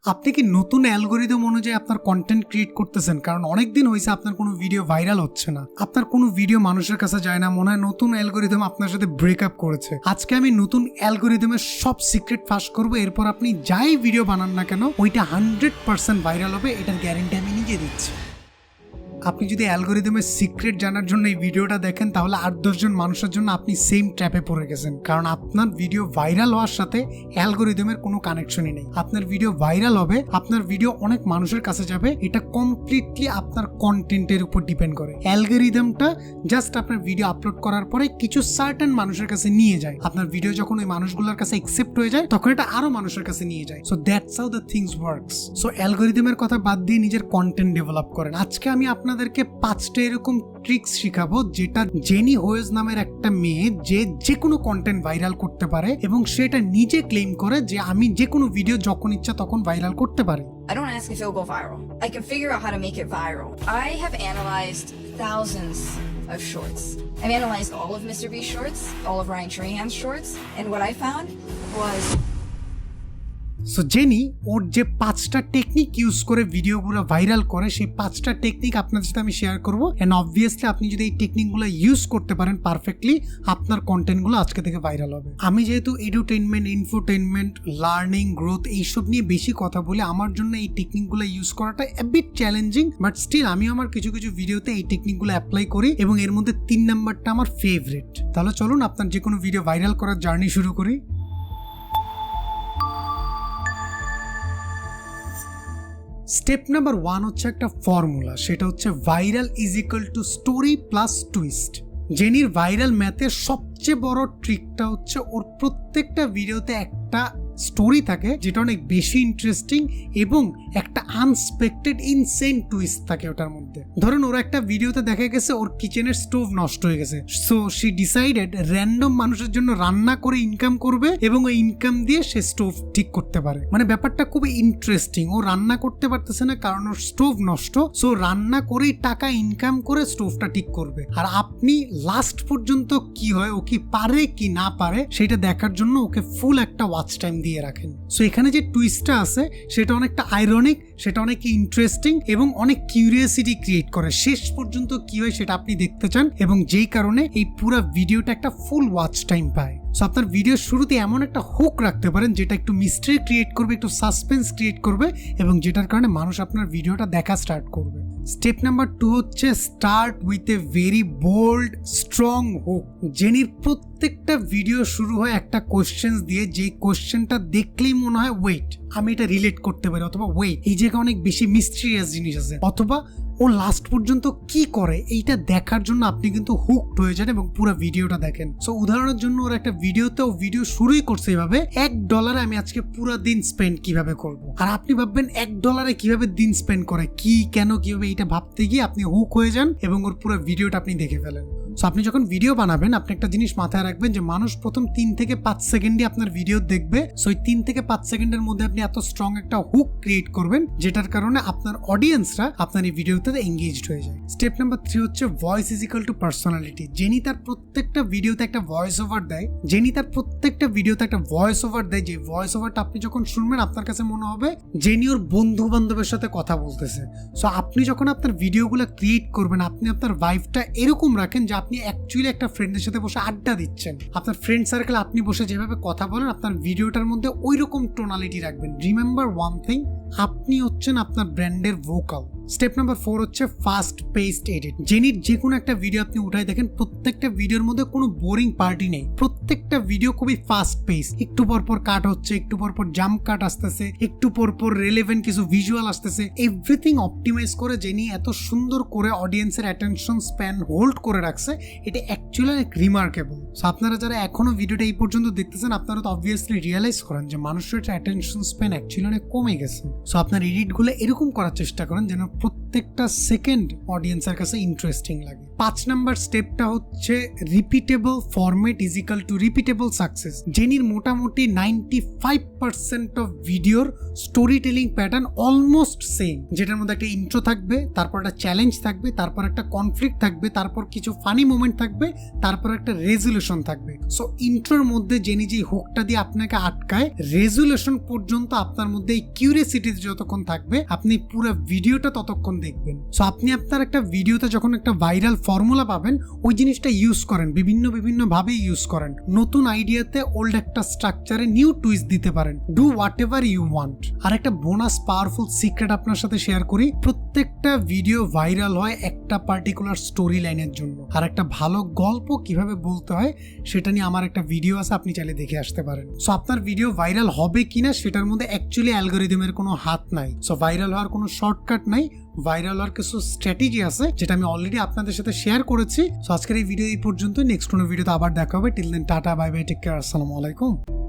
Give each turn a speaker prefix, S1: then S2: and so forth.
S1: আপনি কি নতুন অ্যালগরিদম অনুযায়ী আপনার কন্টেন্ট ক্রিয়েট করতেছেন? কারণ অনেকদিন হয়েছে আপনার কোনো ভিডিও ভাইরাল হচ্ছে না, আপনার কোনো ভিডিও মানুষের কাছে যায় না, মনে হয় নতুন অ্যালগরিদম আপনার সাথে ব্রেকআপ করেছে। আজকে আমি নতুন অ্যালগরিদমের সব সিক্রেট ফাঁস করবো, এরপর আপনি যাই ভিডিও বানান না কেন ওইটা 100% ভাইরাল হবে, এটার গ্যারেন্টি আমি নিজে দিচ্ছি। আপনি যদি অ্যালগরিদমের সিক্রেট জানার জন্য এই ভিডিওটা দেখেন তাহলে 8-10 জন মানুষের জন্য আপনি সেম ট্র্যাপে পড়ে গেছেন, কারণ আপনার ভিডিও ভাইরাল হওয়ার সাথে অ্যালগরিদমের কোনো কানেকশনই নেই। আপনার ভিডিও ভাইরাল হবে, আপনার ভিডিও অনেক মানুষের কাছে যাবে, এটা কমপ্লিটলি আপনার কন্টেন্টের উপর ডিপেন্ড করে। অ্যালগরিদমটা জাস্ট আপনার ভিডিও আপলোড করার পরে কিছু সার্টেন মানুষের কাছে নিয়ে যায়, আপনার ভিডিও যখন ওই মানুষগুলোর কাছে অ্যাকসেপ্ট হয়ে যায় তখন এটা আরো মানুষের কাছে নিয়ে যায়। So that's how the things works. So অ্যালগরিদমের কথা বাদ দিয়ে নিজের কন্টেন্ট ডেভেলপ করেন। আজকে আমি আপনাদেরকে 5টা এরকম ট্রিক্স শিখাবো যেটা জেনি হোয়েজ নামের একটা মেয়ে যে কোনো কন্টেন্ট ভাইরাল করতে পারে এবং সেটা নিজে ক্লেম করে যে আমি যে কোনো ভিডিও যখন ইচ্ছা তখন ভাইরাল করতে পারি।
S2: I don't ask if it'll go viral. I can figure out how to make it viral. I have analyzed thousands of shorts. I've analyzed all of Mr. Beast's shorts, all of Ryan Trahan's shorts, and what I found was
S1: so Jenny ওর যে 5টা technique use করে ভিডিওগুলো viral করে, সেই 5টা technique আপনাদের সাথে আমি শেয়ার করবো। এন্ড অবভিয়াসলি আপনি যদি এই টেকনিকগুলো ইউজ করতে পারেন পারফেক্টলি, আপনার কন্টেন্টগুলো আজকে থেকে ভাইরাল হবে। আমি যেহেতু এডুটেইনমেন্ট, ইনফোটেইনমেন্ট, লার্নিং, গ্রোথ এইসব নিয়ে বেশি কথা বলি, আমার জন্য এই টেকনিকগুলো ইউজ করাটা a bit challenging, but still আমি আমার কিছু কিছু ভিডিওতে এই টেকনিকগুলো অ্যাপ্লাই করি এবং এর মধ্যে 3 নাম্বারটা আমার ফেভারিট। তাহলে চলুন আপনার যে কোনো ভিডিও ভাইরাল করার জার্নি শুরু করি। স্টেপ নাম্বার 1 হচ্ছে একটা ফর্মুলা, সেটা হচ্ছে viral is equal to story plus twist. জেনির ভাইরাল ম্যাথের সবচেয়ে বড় ট্রিকটা হচ্ছে ওর প্রত্যেকটা ভিডিওতে একটা স্টোরি থাকে যেটা অনেক বেশি ইন্টারেস্টিং এবং একটা আনএক্সপেক্টেড ইনসেন টুইস্ট থাকে ওটার মধ্যে। ধরুন ওর একটা ভিডিওতে দেখা গেছে ওর কিচেনের স্টোভ নষ্ট হয়ে গেছে, সো শি ডিসাইডেড র্যান্ডম মানুষের জন্য রান্না করে ইনকাম করবে এবং ওই ইনকাম দিয়ে সে স্টোভ ঠিক করতে পারে। মানে ব্যাপারটা খুবই ইন্টারেস্টিং। ও রান্না করতে পারতেছে না কারণ ওর স্টোভ নষ্ট, সো রান্না করেই টাকা ইনকাম করে স্টোভটা ঠিক করবে। আর আপনি লাস্ট পর্যন্ত কি হয়, ও কি পারে কি না পারে সেটা দেখার জন্য ওকে ফুল একটা ওয়াচ টাইম দিয়ে রাখেন। সো এখানে যে টুইস্টটা আছে সেটা অনেকটা আইরনিক, সেটা অনেক ইন্টারেস্টিং এবং অনেক কিউরিওসিটি ক্রিয়েট করে। শেষ পর্যন্ত কি হয় সেটা আপনি দেখতে চান এবং যেই কারণে এই পুরো ভিডিওটা একটা ফুল ওয়াচ টাইম পায়। সো আপনার ভিডিওর শুরুতে এমন একটা হুক রাখতে পারেন যেটা একটু মিস্ট্রি ক্রিয়েট করবে, একটু সাসপেন্স ক্রিয়েট করবে এবং যেটার কারণে মানুষ আপনার ভিডিওটা দেখা স্টার্ট করবে। স্টেপ নাম্বার 2 হচ্ছে start with a very bold strong hook. জেনির প্রত্যেকটা ভিডিও শুরু হয় একটা কোশ্চেন দিয়ে, যে কোশ্চেনটা দেখলেই মনে হয় ওয়েট আমি এটা রিলেট করতে পারি, অথবা ওয়েট এই জায়গায় অনেক বেশি মিস্ট্রিয়াস জিনিস আছে, অথবা ও লাস্ট পর্যন্ত কি করে এইটা দেখার জন্য আপনি কিন্তু হুকড হয়ে যান এবং পুরো ভিডিওটা দেখেন। সো উদাহরণের জন্য ওর একটা ভিডিওতে ও ভিডিও শুরুই করছে এভাবে, $1 আমি আজকে পুরো দিন স্পেন্ড কিভাবে করব। আর আপনি ভাববেন $1 কিভাবে দিন স্পেন্ড করে, কি কেন কিভাবে, এটা ভাবতে গিয়ে আপনি হুক হয়ে যান এবং ওর পুরো ভিডিওটা আপনি দেখে ফেলেন। সো আপনি যখন ভিডিও বানাবেন আপনি একটা জিনিস মাথায় রাখবেন যে মানুষ প্রথম 3 থেকে 5 সেকেন্ডই আপনার ভিডিও দেখবে। সো এই 3 থেকে 5 সেকেন্ডের মধ্যে আপনি এত স্ট্রং একটা হুক ক্রিয়েট করবেন যেটার কারণে আপনার অডিয়েন্সরা আপনার এই ভিডিওতে এঙ্গেজড হয়ে যায়। স্টেপ নাম্বার 3 হচ্ছে voice is equal two personality. Jenny তার প্রত্যেকটা ভিডিওতে একটা ভয়েস ওভার দেয়, যে ভয়েস ওভারটা আপনি যখন শুনবেন আপনার কাছে মনে হবে জেনি ওর বন্ধু বান্ধবের সাথে কথা বলতেছে। সো আপনি যখন আপনার ভিডিওগুলো ক্রিয়েট করবেন আপনি আপনার ভাইবটা এরকম রাখেন যে আপনি অ্যাকচুয়ালি একটা ফ্রেন্ডের সাথে বসে আড্ডা দিচ্ছেন। আপনার ফ্রেন্ড সার্কেলে আপনি বসে যেভাবে কথা বলেন আপনার ভিডিওটার মধ্যে ওই রকম টোনালিটি রাখবেন। রিমেম্বার ওয়ান থিং, আপনি হচ্ছেন আপনার ব্র্যান্ডের ভোকাল। স্টেপ নাম্বার 4 হচ্ছে ফাস্ট পেসড এডিট। জেনির যে কোনো একটা ভিডিও আপনি উঠাই দেখেন প্রত্যেকটা ভিডিওর মধ্যে কোনো বোরিং পার্টি নেই, প্রত্যেকটা ভিডিও খুবই ফাস্ট পেস। একটু পর পর কাট হচ্ছে, একটু পর পর জাম্প কাট আসতেছে, একটু পর পর রিলেভেন্ট কিছু ভিজুয়াল আসতেছে, এভরিথিং অপটিমাইজ করে জেনি এত সুন্দর করে অডিয়েন্সের অ্যাটেনশন স্প্যান হোল্ড করে রাখছে, এটা অ্যাকচুয়ালি অনেক রিমার্কেবল। সো আপনারা যারা এখনো ভিডিওটা এই পর্যন্ত দেখতেছেন আপনারা তো অবভিয়াসলি রিয়েলাইজ করেন যে মানুষের অ্যাটেনশন স্প্যান অ্যাকচুয়ালি অনেক কমে গেছে। সো আপনার এডিটগুলো এরকম করার চেষ্টা করেন যেন প্রত্যেকটা সেকেন্ড অডিয়েন্সের কাছে ইন্টারেস্টিং লাগে। 5 নাম্বার স্টেপটা হচ্ছে repeatable format is equal to repeatable success. জেনির মোটামুটি 95% অফ ভিডিওর storytelling pattern almost same, যেটার মধ্যে একটা ইন্ট্রো থাকবে, তারপর একটা চ্যালেঞ্জ থাকবে, তারপর একটা কনফ্লিক্ট থাকবে, তারপর কিছু ফানি মোমেন্ট থাকবে, তারপর একটা রেজুলেশন থাকবে। সো ইন্ট্রোর মধ্যে জেনি যে হুকটা দিয়ে আপনাকে আটকায়, রেজুলেশন পর্যন্ত আপনার মধ্যে এই কিউরিয়াসিটি যতক্ষণ থাকবে আপনি পুরো ভিডিওটা ততক্ষণ দেখবেন। সো আপনি আপনার একটা ভিডিওতে যখন একটা ভাইরাল ফর্মুলা পাবেন, ওই জিনিসটা ইউজ করেন, বিভিন্ন ভাবে ইউজ করেন। নতুন আইডিয়াতে ওল্ড একটা স্ট্রাকচারে নিউ টুইস্ট দিতে পারেন। Do whatever you want. আর একটা বোনাস পাওয়ারফুল সিক্রেট আপনার সাথে শেয়ার করি, প্রত্যেকটা ভিডিও ভাইরাল হয় একটা পার্টিকুলার স্টোরি লাইনের জন্য। আর একটা ভালো গল্প কিভাবে বলতে হয় সেটা নিয়ে আমার একটা ভিডিও আছে, আপনি চাইলে দেখে আসতে পারেন। সো আপনার ভিডিও ভাইরাল হবে কিনা সেটার মধ্যে অ্যাকচুয়ালি অ্যালগরিদমের কোনো হাত নাই। সো ভাইরাল হওয়ার কোনো শর্টকাট নাই, ভাইরাল হওয়ার কিছু স্ট্র্যাটেজি আছে যেটা আমি অলরেডি আপনাদের সাথে শেয়ার করেছি। সো আজকের এই ভিডিও এই পর্যন্ত, নেক্সট কোনো ভিডিওতে আবার দেখা হবে। Till then tata, bye bye, take care, আসসালামু আলাইকুম।